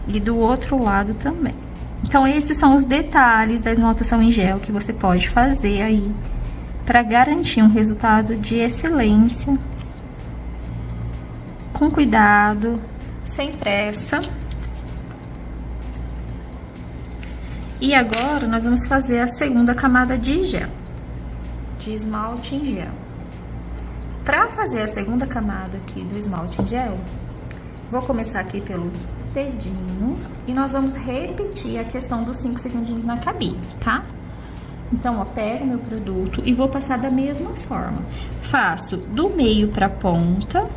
E do outro lado também. Então, esses são os detalhes da esmaltação em gel que você pode fazer aí para garantir um resultado de excelência, com cuidado, sem pressa. E agora, nós vamos fazer a segunda camada de gel, de esmalte em gel. Para fazer a segunda camada aqui do esmalte em gel, vou começar aqui pelo dedinho e nós vamos repetir a questão dos 5 segundinhos na cabine, tá? Então, ó, pego meu produto e vou passar da mesma forma. Faço do meio pra ponta,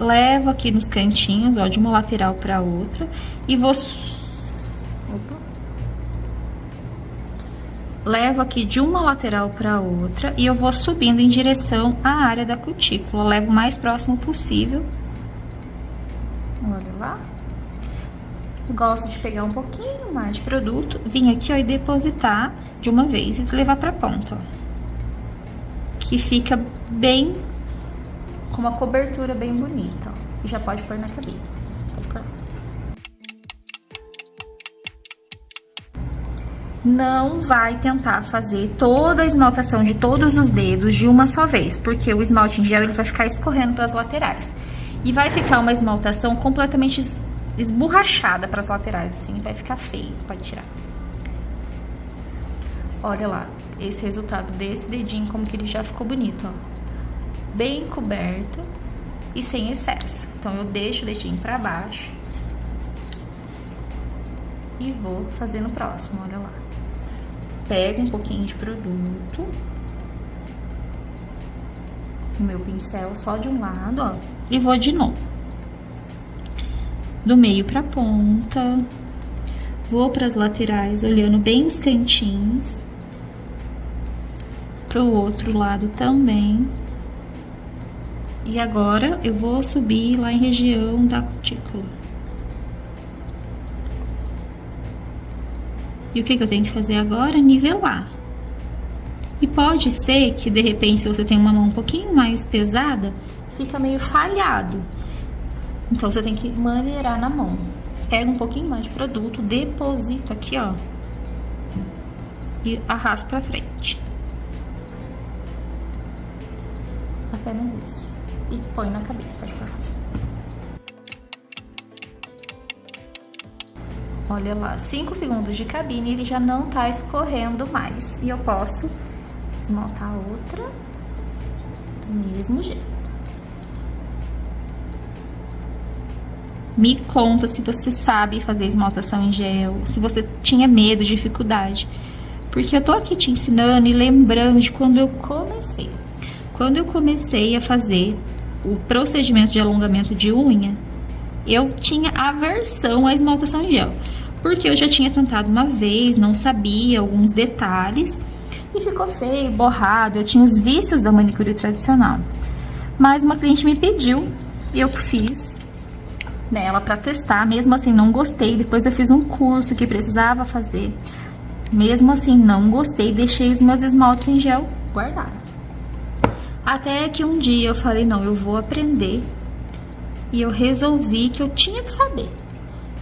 levo aqui nos cantinhos, ó, de uma lateral pra outra e vou... Levo aqui de uma lateral pra outra e eu vou subindo em direção à área da cutícula. Levo o mais próximo possível. Olha lá. Gosto de pegar um pouquinho mais de produto, vir aqui, ó, e depositar de uma vez e levar pra ponta, ó. Que fica bem, com uma cobertura bem bonita, ó. E já pode pôr na cabine. Pode pôr. Não vai tentar fazer toda a esmaltação de todos os dedos de uma só vez, porque o esmalte em gel ele vai ficar escorrendo para as laterais. E vai ficar uma esmaltação completamente esborrachada para as laterais, assim, vai ficar feio, pode tirar. Olha lá, esse resultado desse dedinho, como que ele já ficou bonito, ó. Bem coberto e sem excesso. Então, eu deixo o dedinho para baixo e vou fazendo o próximo, olha lá. Pego um pouquinho de produto, o meu pincel só de um lado, ó, e vou de novo. Do meio pra ponta, vou pras laterais, olhando bem os cantinhos. Pro outro lado também. E agora, eu vou subir lá em região da cutícula. E o que eu tenho que fazer agora? Nivelar. E pode ser que, de repente, se você tem uma mão um pouquinho mais pesada, fica meio falhado. Então, você tem que maneirar na mão. Pega um pouquinho mais de produto, deposito aqui, ó. E arrasto pra frente. Apenas isso. E põe na cabine, pode pôr. Olha lá, 5 segundos de cabine, ele já não tá escorrendo mais. E eu posso esmaltar a outra do mesmo jeito. Me conta se você sabe fazer esmaltação em gel, se você tinha medo, dificuldade. Porque eu tô aqui te ensinando e lembrando de quando eu comecei. Quando eu comecei a fazer o procedimento de alongamento de unha, eu tinha aversão à esmaltação em gel. Porque eu já tinha tentado uma vez, não sabia alguns detalhes e ficou feio, borrado. Eu tinha os vícios da manicure tradicional. Mas uma cliente me pediu e eu fiz nela pra testar. Mesmo assim, não gostei. Depois eu fiz um curso que precisava fazer. Mesmo assim, não gostei. Deixei os meus esmaltes em gel guardados. Até que um dia eu falei, não, eu vou aprender. E eu resolvi que eu tinha que saber.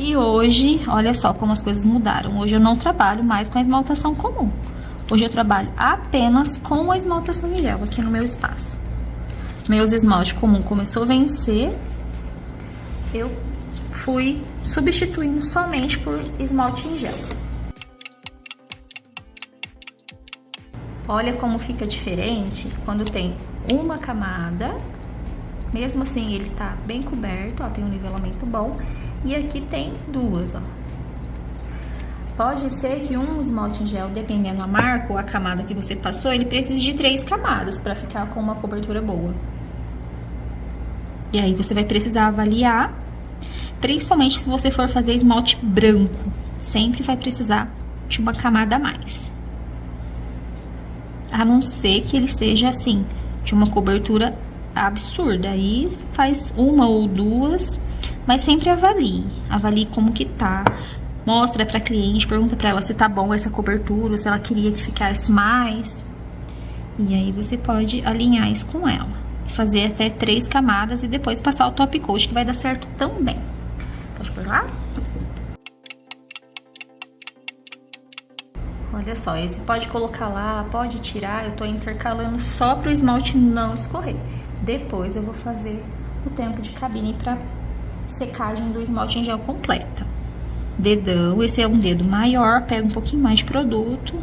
E hoje, olha só como as coisas mudaram. Hoje eu não trabalho mais com a esmaltação comum. Hoje eu trabalho apenas com a esmaltação em gel aqui no meu espaço. Meus esmaltes comum começou a vencer. Eu fui substituindo somente por esmalte em gel. Olha como fica diferente quando tem uma camada. Mesmo assim, ele tá bem coberto, ó, tem um nivelamento bom. E aqui tem duas, ó. Pode ser que um esmalte em gel, dependendo da marca ou a camada que você passou, ele precise de 3 camadas para ficar com uma cobertura boa. E aí, você vai precisar avaliar, principalmente se você for fazer esmalte branco. Sempre vai precisar de uma camada a mais. A não ser que ele seja, assim, de uma cobertura absurda. Aí, faz uma ou duas, Mas sempre avalie como que tá. Mostra pra cliente, pergunta pra ela se tá bom essa cobertura, se ela queria que ficasse mais. E aí você pode alinhar isso com ela. Fazer até 3 camadas e depois passar o top coat, que vai dar certo também. Pode por lá? Olha só, esse pode colocar lá, pode tirar. Eu tô intercalando só pro esmalte não escorrer. Depois eu vou fazer o tempo de cabine pra secagem do esmalte em gel completa. Dedão, esse é um dedo maior, pega um pouquinho mais de produto.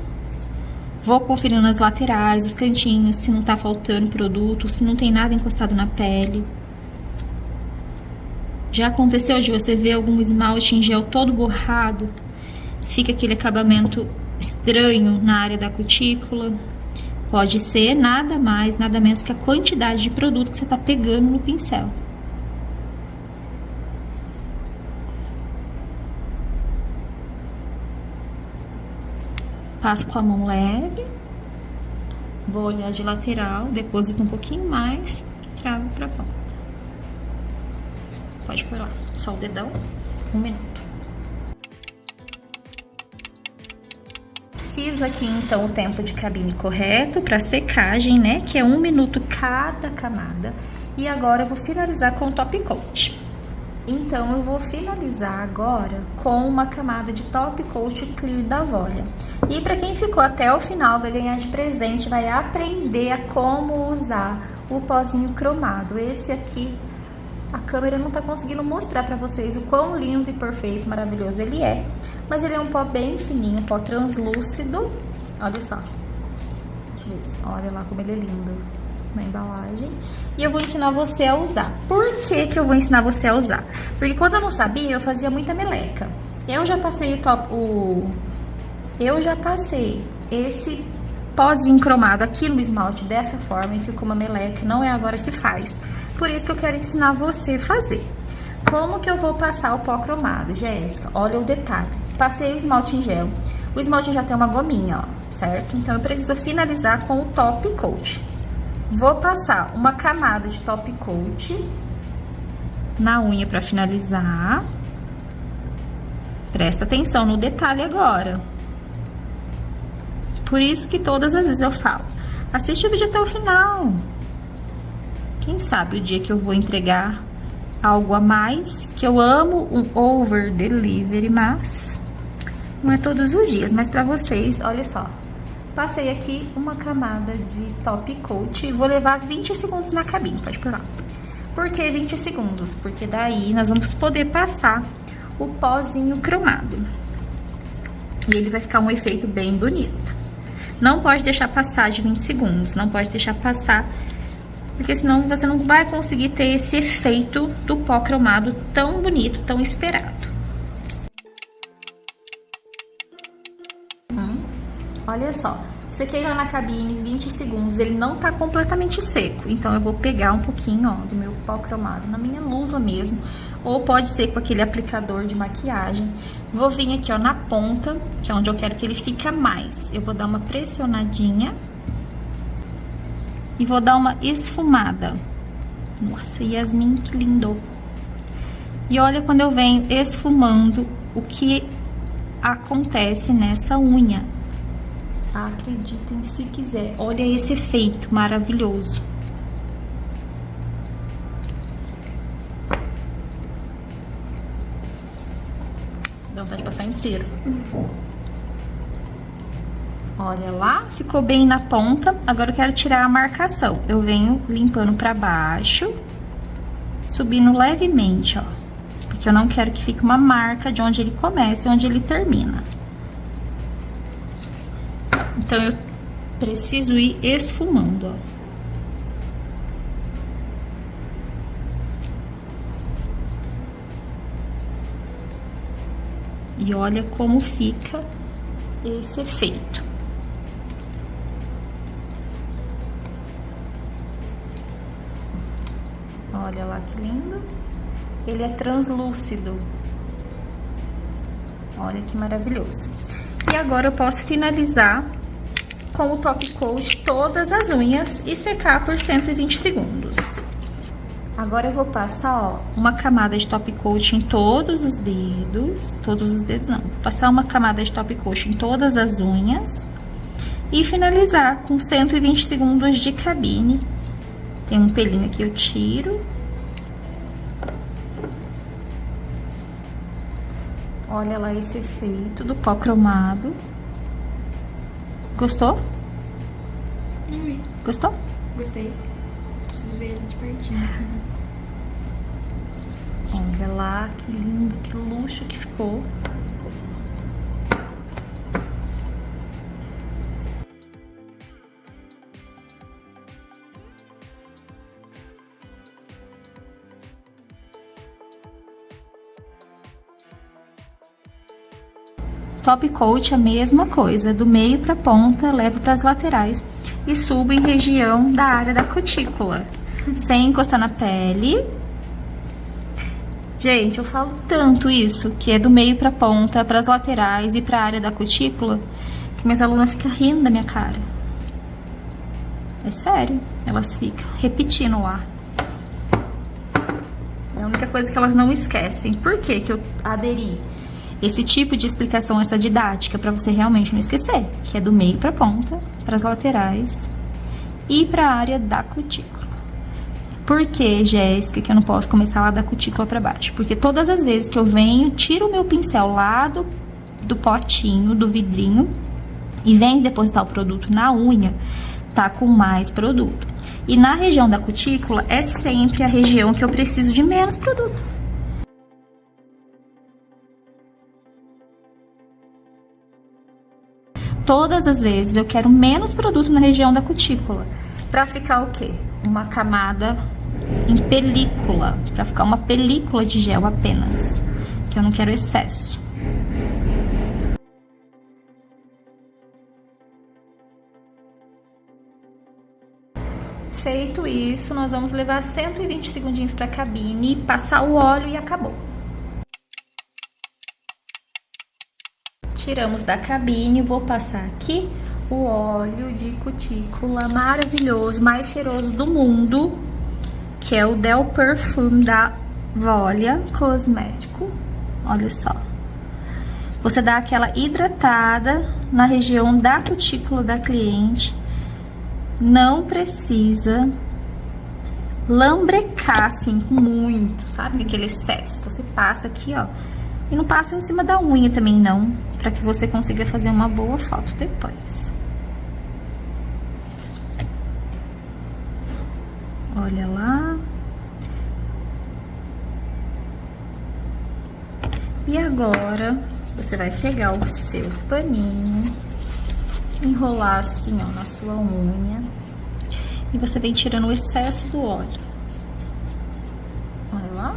Vou conferindo nas laterais, os cantinhos, se não tá faltando produto, se não tem nada encostado na pele. Já aconteceu de você ver algum esmalte em gel todo borrado? Fica aquele acabamento estranho na área da cutícula. Pode ser nada mais, nada menos que a quantidade de produto que você tá pegando no pincel. Passo com a mão leve, vou olhar de lateral, deposito um pouquinho mais e trago pra ponta. Pode pôr lá, só o dedão, 1 minuto. Fiz aqui então o tempo de cabine correto pra secagem, né, que é 1 minuto cada camada. E agora eu vou finalizar com o top coat. Então, eu vou finalizar agora com uma camada de top coat clear da Volia. E para quem ficou até o final, vai ganhar de presente, vai aprender a como usar o pozinho cromado. Esse aqui, a câmera não tá conseguindo mostrar para vocês o quão lindo e perfeito, maravilhoso ele é. Mas ele é um pó bem fininho, um pó translúcido. Olha só. Deixa eu ver. Olha lá como ele é lindo na embalagem. E eu vou ensinar você a usar. Por que que eu vou ensinar você a usar? Porque quando eu não sabia, eu fazia muita meleca. Eu já passei eu já passei esse pozinho cromado aqui no esmalte dessa forma e ficou uma meleca, não é agora que faz. Por isso que eu quero ensinar você a fazer. Como que eu vou passar o pó cromado, Jéssica? Olha o detalhe. Passei o esmalte em gel. O esmalte já tem uma gominha, ó, certo? Então eu preciso finalizar com o top coat. Vou passar uma camada de top coat na unha para finalizar. Presta atenção no detalhe agora. Por isso que todas as vezes eu falo, assiste o vídeo até o final. Quem sabe o dia que eu vou entregar algo a mais, que eu amo um over delivery, mas não é todos os dias, mas para vocês, olha só. Passei aqui uma camada de top coat e vou levar 20 segundos na cabine, pode pôr lá. Por que 20 segundos? Porque daí nós vamos poder passar o pozinho cromado. E ele vai ficar um efeito bem bonito. Não pode deixar passar de 20 segundos, não pode deixar passar, porque senão você não vai conseguir ter esse efeito do pó cromado tão bonito, tão esperado. Olha só, sequei lá na cabine 20 segundos, ele não tá completamente seco. Então, eu vou pegar um pouquinho, ó, do meu pó cromado na minha luva mesmo. Ou pode ser com aquele aplicador de maquiagem. Vou vir aqui, ó, na ponta, que é onde eu quero que ele fique mais. Eu vou dar uma pressionadinha. E vou dar uma esfumada. Nossa, Yasmin, que lindo! E olha quando eu venho esfumando, o que acontece nessa unha. Acreditem se quiser. Olha esse efeito maravilhoso. Dá vontade de passar inteiro. Olha lá, ficou bem na ponta. Agora eu quero tirar a marcação. Eu venho limpando pra baixo, subindo levemente, ó. Porque eu não quero que fique uma marca de onde ele começa e onde ele termina. Então, eu preciso ir esfumando, ó. E olha como fica esse efeito. Olha lá que lindo. Ele é translúcido. Olha que maravilhoso. E agora eu posso finalizar com o top coat todas as unhas e secar por 120 segundos. Agora eu vou passar, ó, uma camada de top coat em todos os dedos não, vou passar uma camada de top coat em todas as unhas e finalizar com 120 segundos de cabine. Tem um pelinho aqui, eu tiro. Olha lá esse efeito do pó cromado. Gostou? Gostou? Gostei. Preciso ver ele de pertinho. Olha lá, que lindo, que luxo que ficou. Top coat a mesma coisa, do meio pra ponta, levo para as laterais e subo em região da área da cutícula, sem encostar na pele. Gente, eu falo tanto isso, que é do meio pra ponta, para as laterais e pra área da cutícula, que minhas alunas ficam rindo da minha cara. É sério, elas ficam repetindo lá. É a única coisa que elas não esquecem. Por que que eu aderi esse tipo de explicação, essa didática, para você realmente não esquecer, que é do meio pra ponta, para as laterais e para a área da cutícula. Por que, Jéssica, que eu não posso começar lá da cutícula para baixo? Porque todas as vezes que eu venho, tiro o meu pincel lá do potinho, do vidrinho, e venho depositar o produto na unha, tá com mais produto. E na região da cutícula é sempre a região que eu preciso de menos produto. Todas as vezes eu quero menos produto na região da cutícula, pra ficar o quê? Uma camada em película, pra ficar uma película de gel apenas, que eu não quero excesso. Feito isso, nós vamos levar 120 segundinhos pra cabine, passar o óleo e acabou. Tiramos da cabine, vou passar aqui o óleo de cutícula maravilhoso, mais cheiroso do mundo, que é o Del Perfume da Volia Cosmético. Olha só. Você dá aquela hidratada na região da cutícula da cliente. Não precisa lambrecar assim muito, sabe? Aquele excesso. Você passa aqui, ó. E não passa em cima da unha também, não, para que você consiga fazer uma boa foto depois. Olha lá. E agora, você vai pegar o seu paninho, enrolar assim, ó, na sua unha. E você vem tirando o excesso do óleo. Olha lá.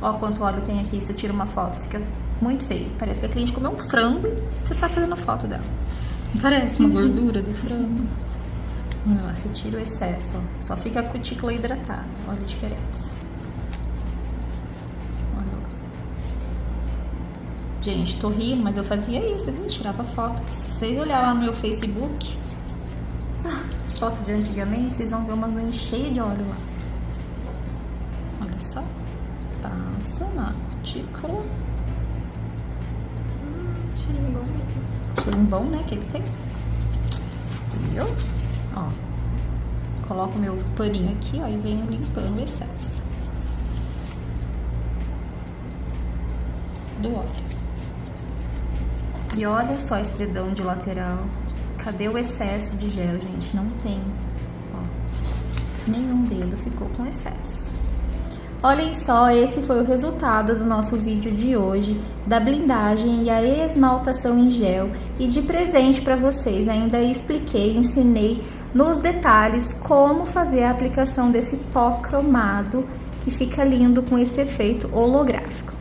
Ó quanto óleo tem aqui, se eu tiro uma foto, fica muito feio. Parece que a cliente comeu um frango e você tá fazendo a foto dela. Não parece uma gordura do frango? Olha lá, você tira o excesso, ó. Só fica a cutícula hidratada. Olha a diferença. Olha lá. Gente, tô rindo, mas eu fazia isso, eu tirava foto. Se vocês olharem lá no meu Facebook, as fotos de antigamente, vocês vão ver umas unhas cheias de óleo lá. Olha só. Passo na cutícula. Cheirinho bom mesmo. Cheirinho bom, né, que ele tem. Viu? Ó. Coloco o meu paninho aqui, ó, e venho limpando o excesso do óleo. E olha só esse dedão de lateral. Cadê o excesso de gel, gente? Não tem. Ó. Nenhum dedo ficou com excesso. Olhem só, esse foi o resultado do nosso vídeo de hoje, da blindagem e a esmaltação em gel. E de presente para vocês, ainda expliquei, ensinei nos detalhes como fazer a aplicação desse pó cromado, que fica lindo com esse efeito holográfico.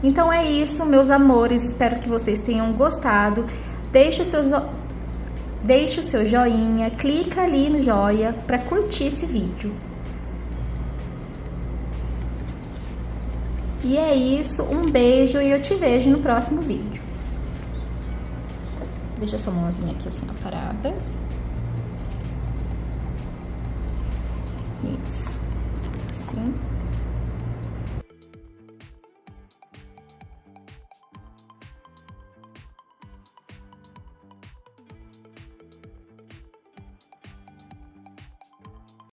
Então é isso, meus amores, espero que vocês tenham gostado. Deixe o seu joinha, clica ali no joia para curtir esse vídeo. E é isso, um beijo e eu te vejo no próximo vídeo. Deixa a sua mãozinha aqui assim, ó, parada. Isso. assim.